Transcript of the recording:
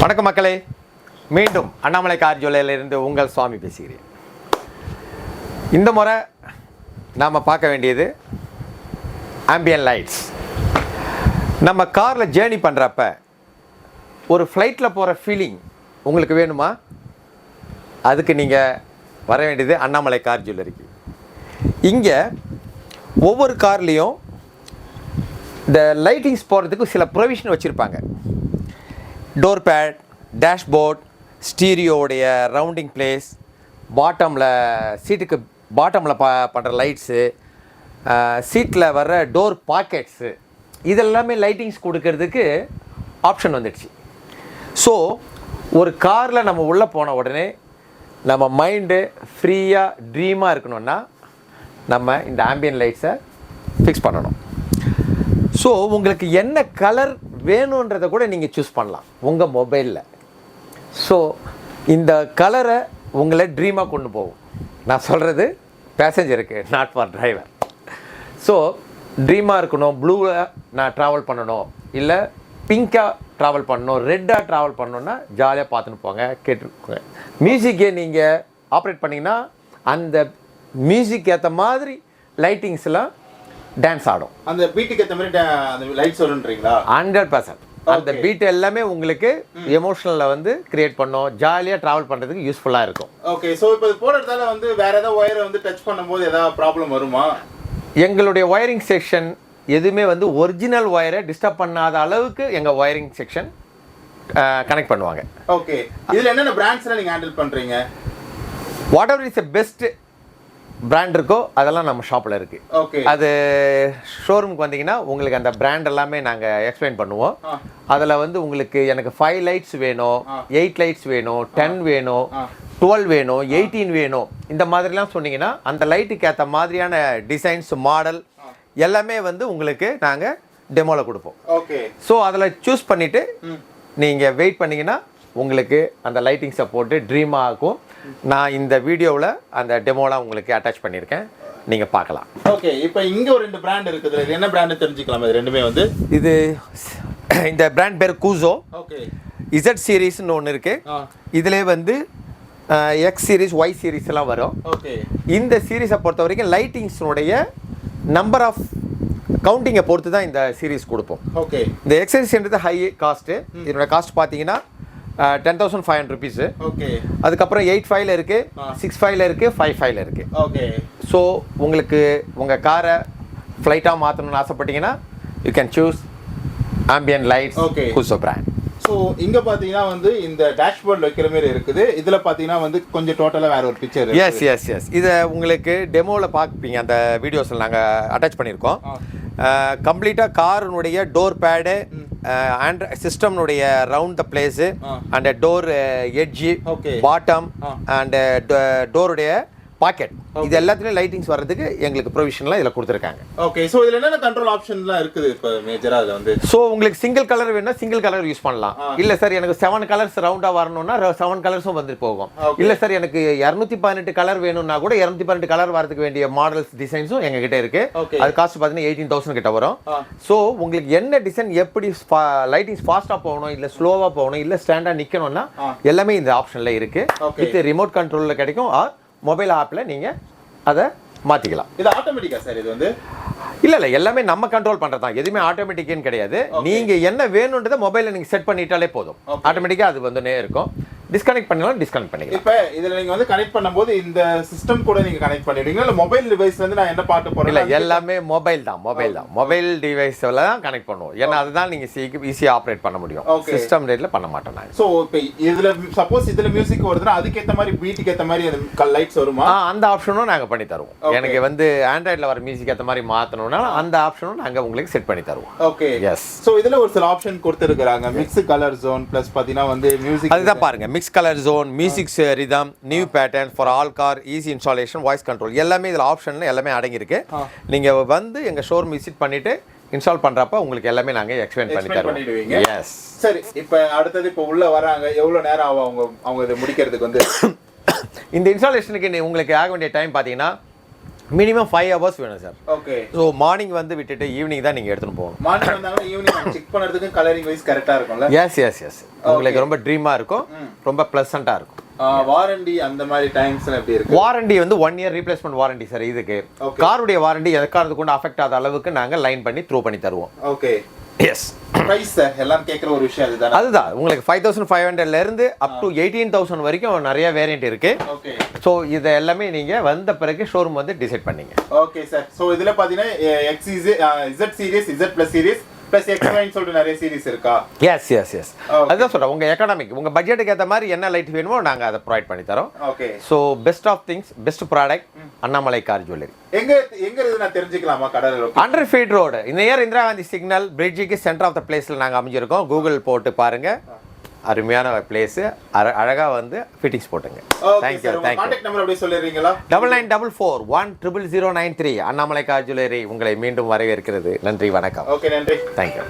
வணக்கம் மக்களே, மீண்டும் அண்ணாமலை கார் ஜுவல்லரியிலிருந்து உங்கள் சுவாமி பேசுகிறேன். இந்த முறை நாம் பார்க்க வேண்டியது ஆம்பியன் லைட்ஸ். நம்ம காரில் ஜேர்னி பண்ணுறப்ப ஒரு ஃப்ளைட்டில் போகிற ஃபீலிங் உங்களுக்கு வேணுமா? அதுக்கு நீங்கள் வர வேண்டியது அண்ணாமலை கார் ஜுவல்லரிக்கு. இங்கே ஒவ்வொரு கார்லேயும் இந்த லைட்டிங்ஸ் போகிறதுக்கு சில ப்ரொவிஷன் வச்சுருப்பாங்க. டோர் பேட், டேஷ்போர்ட், ஸ்டீரியோடைய ரவுண்டிங் பிளேஸ், பாட்டமில் சீட்டுக்கு பாட்டமில் பண்ணுற லைட்ஸு, சீட்டில் வர்ற டோர் பாக்கெட்ஸு, இதெல்லாமே லைட்டிங்ஸ் கொடுக்கறதுக்கு ஆப்ஷன் வந்துடுச்சு. ஸோ ஒரு காரில் நம்ம உள்ளே போன உடனே நம்ம மைண்டு ஃப்ரீயாக ட்ரீமாக இருக்கணும்னா நம்ம இந்த ஆம்பியன் லைட்ஸை ஃபிக்ஸ் பண்ணணும். ஸோ உங்களுக்கு என்ன கலர் வேணுன்றதை கூட நீங்கள் சூஸ் பண்ணலாம் உங்கள் மொபைலில். ஸோ இந்த கலரை உங்களை ட்ரீமாக கொண்டு போகும். நான் சொல்கிறது பேசஞ்சருக்கு, நாட் ஃபார் டிரைவர். ஸோ ட்ரீமாக இருக்கணும். ப்ளூவில் நான் ட்ராவல் பண்ணணும், இல்லை பிங்காக ட்ராவல் பண்ணணும், ரெட்டாக ட்ராவல் பண்ணணுன்னா ஜாலியாக பார்த்துன்னு போங்க, கேட்டுருக்கோங்க. மியூசிக்கே நீங்கள் ஆப்ரேட் பண்ணிங்கன்னா அந்த மியூசிக் ஏற்ற மாதிரி லைட்டிங்ஸ்லாம் டான்ஸ் ஆடும். அந்த பீட்டுக்கு ஏற்ற மாதிரி அந்த லைட்ஸ் வரும்ன்றீங்களா? 100%. அந்த பீட் எல்லாமே உங்களுக்கு எமோஷனலில் வந்து கிரியேட் பண்ணும், ஜாலியாக ட்ராவல் பண்ணுறதுக்கு யூஸ்ஃபுல்லாக இருக்கும். ஓகே. ஸோ இப்போ இது போடுறதால வந்து வேறு ஏதாவது ஒயரை வந்து டச் பண்ணும்போது ஏதாவது ப்ராப்ளம் வருமா? எங்களுடைய ஒயரிங் செக்ஷன் எதுவுமே வந்து ஒரிஜினல் ஒயரை டிஸ்டர்ப் பண்ணாத அளவுக்கு எங்கள் ஒயரிங் செக்ஷன் கனெக்ட் பண்ணுவாங்க. ஓகே. இதில் என்னென்ன பிராண்ட்ஸ்லாம் நீங்கள் ஹேண்டில் பண்ணுறீங்க? What ever is the best brand இருக்கோ அதெல்லாம் நம்ம ஷாப்பில் இருக்குது. ஓகே. அது ஷோரூமுக்கு வந்தீங்கன்னா உங்களுக்கு அந்த பிராண்ட் எல்லாமே நாங்கள் எக்ஸ்பிளைன் பண்ணுவோம். அதில் வந்து உங்களுக்கு எனக்கு 5 லைட்ஸ் வேணும், 8 லைட்ஸ் வேணும், 10 வேணும், 12 வேணும், 18 வேணும், இந்த மாதிரிலாம் சொன்னீங்கன்னா அந்த லைட்டுக்கு ஏற்ற மாதிரியான டிசைன்ஸ், மாடல் எல்லாமே வந்து உங்களுக்கு நாங்கள் டெமோவில் கொடுப்போம். ஓகே. ஸோ அதில் சூஸ் பண்ணிவிட்டு நீங்கள் வெயிட் பண்ணிங்கன்னா உங்களுக்கு அந்த லைட்டிங்ஸை போட்டு ட்ரீமாக இருக்கும். நான் இந்த வீடியோவில் அந்த டெமோலாம் உங்களுக்கு அட்டாச் பண்ணியிருக்கேன், நீங்கள் பார்க்கலாம். ஓகே. இப்போ இங்கே ஒரு 2 பிராண்ட் இருக்குது. இது என்ன பிராண்டு தெரிஞ்சுக்கலாம்? இது ரெண்டுமே வந்து இது இந்த பிராண்ட் பேர் கூசோ. ஓகே. இசட் சீரீஸ்னு ஒன்று இருக்குது. இதிலே வந்து எக்ஸ் சீரீஸ், ஒய் சீரீஸ் எல்லாம் வரும். ஓகே. இந்த சீரீஸை பொறுத்த வரைக்கும் லைட்டிங்ஸுடைய நம்பர் ஆஃப் கவுண்டிங்கை பொறுத்து தான் இந்த சீரீஸ் கொடுப்போம். ஓகே. இந்த எக்ஸசைஸ்ன்றது ஹை காஸ்ட்டு. இதோட காஸ்ட் பார்த்தீங்கன்னா 10,500 rupees. ஓகே. அதுக்கப்புறம் 8.5 இருக்குது, 6.5 இருக்குது, 5.5 இருக்குது. ஓகே. ஸோ உங்களுக்கு உங்கள் காரை ஃப்ளைட்டாக மாற்றணும்னு ஆசைப்பட்டீங்கன்னா you can choose ambient lights, கூசோ பிராண்ட். ஸோ இங்கே பார்த்தீங்கன்னா வந்து இந்த டேஷ்போர்ட் வைக்கிற மாதிரி இருக்குது. இதில் பார்த்தீங்கன்னா வந்து கொஞ்சம் டோட்டலாக வேறு ஒரு பிக்சர். எஸ். இதை உங்களுக்கு டெமோவில் பார்ப்பீங்க, அந்த வீடியோஸில் நாங்கள் அட்டாச் பண்ணியிருக்கோம். கம்ப்ளீட்டாக காருனுடைய டோர் பேடு அண்ட் சிஸ்டம்னுடைய round the place and door எட்ஜி, பாட்டம் அண்ட் டோருடைய பாக்கெட், இது எல்லாத்துலயும் லைட்டிங்ஸ் வர்றதுக்கு எங்களுக்கு ப்ரொவிஷன்லாம் இதில் கொடுத்துருக்காங்க. ஓகே. ஸோ இதில் என்னென்ன கண்ட்ரோல் ஆப்ஷன்லாம் இருக்குது இப்போ மேஜராக? அதில் வந்து ஸோ உங்களுக்கு சிங்கிள் கலர் வேணும்னா சிங்கிள் கலர் யூஸ் பண்ணலாம். இல்லை சார் எனக்கு 7 கலர்ஸ் ரவுண்டாக வரணும்னா 7 கலர்ஸும் வந்து போகும். இல்லை சார் எனக்கு 218 கலர் வேணும்னா கூட 218 கலர் வரதுக்கு வேண்டிய மாடல்ஸ், டிசைன்ஸும் எங்ககிட்ட இருக்கு. அது காஸ்ட் பார்த்தீங்கன்னா 18,000 கிட்ட வரும். ஸோ உங்களுக்கு என்ன டிசைன், எப்படி லைட்டிங்ஸ் ஃபாஸ்ட்டாக போகணும், இல்லை ஸ்லோவாக போகணும், இல்லை ஸ்டாண்டாக நிற்கணும்னா எல்லாமே இந்த ஆப்ஷனில் இருக்கு. இது ரிமோட் கண்ட்ரோலில் கிடைக்கும், மொபைல் ஆப்பில் நீங்கள் அதை மாற்றிக்கலாம். இது ஆட்டோமேட்டிக்கா சார்? இது வந்து இல்லை எல்லாமே நம்ம கண்ட்ரோல் பண்ணுறது தான், எதுவுமே ஆட்டோமேட்டிக்னு கிடையாது. நீங்கள் என்ன வேணுன்றதை மொபைலில் நீங்கள் செட் பண்ணிட்டாலே போதும், ஆட்டோமேட்டிக்காக அது வந்துனே இருக்கும். டிஸ்கனெக்ட் பண்ணலாம், டிஸ்கனெக்ட் பண்ணிக்கலாம். இப்போ இதில் நீங்கள் வந்து கனெக்ட் பண்ணும்போது இந்த சிஸ்டம் கூட நீங்கள் கனெக்ட் பண்ணிடுவீங்களா? இல்லை மொபைல் டிவைஸ்ல இருந்து நான் என்ன பாட்டு போகிறேன்? இல்லை, எல்லாமே மொபைல் தான். மொபைல் டிவைஸில் தான் கனெக்ட் பண்ணுவோம். ஏன்னா அதுதான் நீங்கள் ஈஸியாக ஆப்ரேட் பண்ண முடியும். சிஸ்டம் ரேட்டில் பண்ண மாட்டோம் நாங்கள். ஸோ இப்போ இதில் சப்போஸ் இதில் மியூசிக் வருதுன்னா அதுக்கேற்ற மாதிரி பீட்டுக்கு ஏற்ற மாதிரி அது லைட்ஸ் வருமா? அந்த ஆப்ஷனும் நாங்கள் பண்ணி தருவோம். எனக்கு வந்து ஆண்ட்ராய்டில் வர மியூசிக் ஏற்ற மாதிரி மாற்றணும்னா அந்த ஆப்ஷனும் நாங்கள் உங்களுக்கு செட் பண்ணி தருவோம். ஓகே. எஸ். ஸோ இதில் ஒரு சில ஆப்ஷன் கொடுத்துருக்குறாங்க. மிக்ஸ் கலர் ஜோன் ப்ளஸ் பார்த்தீங்கன்னா வந்து மியூசிக், அதுதான் பாருங்க, mix colour zone, music rhythm, new pattern for all car, easy installation, voice control, எல்லாமே இதில் ஆப்ஷன் எல்லாமே அடங்கியிருக்கு. நீங்கள் வந்து எங்கள் ஷோரூம் விசிட் பண்ணிவிட்டு இன்ஸ்டால் பண்ணுறப்ப உங்களுக்கு எல்லாமே நாங்கள் எக்ஸ்பிளைன் பண்ணி தருவோம். எஸ். சரி, இப்போ அடுத்தது இப்போ உள்ளே வராங்க, எவ்வளோ நேரம் ஆகும் அவங்க இதை முடிக்கிறதுக்கு? வந்து இந்த இன்ஸ்டாலேஷனுக்கு உங்களுக்கு ஆக வேண்டிய டைம் பார்த்தீங்கன்னா மினிமம் 5 hours வேணும் சார். ஓகே. ஸோ மார்னிங் வந்து விட்டுட்டு ஈவினிங் தான் நீங்கள் எடுத்துன்னு போகணும். மார்னிங் வந்தாங்கன்னா ஈவினிங் செக் பண்ணுறதுக்கு கலரிங் வைஸ் கரெக்டாக இருக்கும்ல? எஸ். உங்களுக்கு ரொம்ப ட்ரீமாக இருக்கும், ரொம்ப ப்ளசண்ட்டாக இருக்கும். வாரண்டி அந்த மாதிரி டைம்ஸ்ல எப்படி இருக்கு? வாரண்டி வந்து 1 year ரீப்ளேஸ்மெண்ட் வாரண்டி சார். இதுக்கு காருடைய வாரண்டி எதுக்காக கொண்டு அஃபெக்ட் ஆகாத அளவுக்கு நாங்கள் லைன் பண்ணி த்ரூ பண்ணி தருவோம். ஓகே. எஸ். பிரைஸ் சார் எல்லாரும் கேட்குற ஒரு விஷயம் அதுதான். அதுதான் உங்களுக்கு 5500 இருந்து அப் டு 18,000 வரைக்கும் நிறைய வேரியன்ட் இருக்கு. ஓகே. ஸோ இதை எல்லாமே நீங்க வந்த பிறகு ஷோரூம் வந்து டிசைட் பண்ணீங்க. Okay sir. ஸோ இதுல பாத்தீங்கன்னா Z series, Z+ series plus எக்ஸ்ட்ரான்னு சொல்லிட்டு நிறைய சீரிஸ் இருக்கா? எஸ். அதுதான் சொல்கிறேன், உங்கள் எக்கனாமிக் உங்கள் பட்ஜெட்டுக்கு ஏற்ற மாதிரி என்ன லைட் வேணுமோ நாங்கள் அதை ப்ரொவைட் பண்ணி தரோம். Okay. So best of things, best product Annamalai car jewellery. எங்க இருந்து நான் தெரிஞ்சுக்கலாமா கடை? 100 feet ரோடு, இந்த ஏர் இந்திரா காந்தி சிக்னல் பிரிட்ஜுக்கு சென்டர் ஆஃப் த பிளேஸில் நாங்கள் அமைஞ்சிருக்கோம். கூகுள் போட்டு பாருங்கள், அருமையான பிளேஸு, அழகாக வந்து ஃபிட்டிங்ஸ் போட்டுங்க. தேங்க்யூ. கான்டாக்ட் நம்பர் அப்படியே சொல்லிடுறீங்களா? 9944100093 அண்ணாமலை கார் ஜுவல்லரி உங்களை மீண்டும் வரவேற்கிறது. நன்றி, வணக்கம். ஓகே, நன்றி. தேங்க்யூ.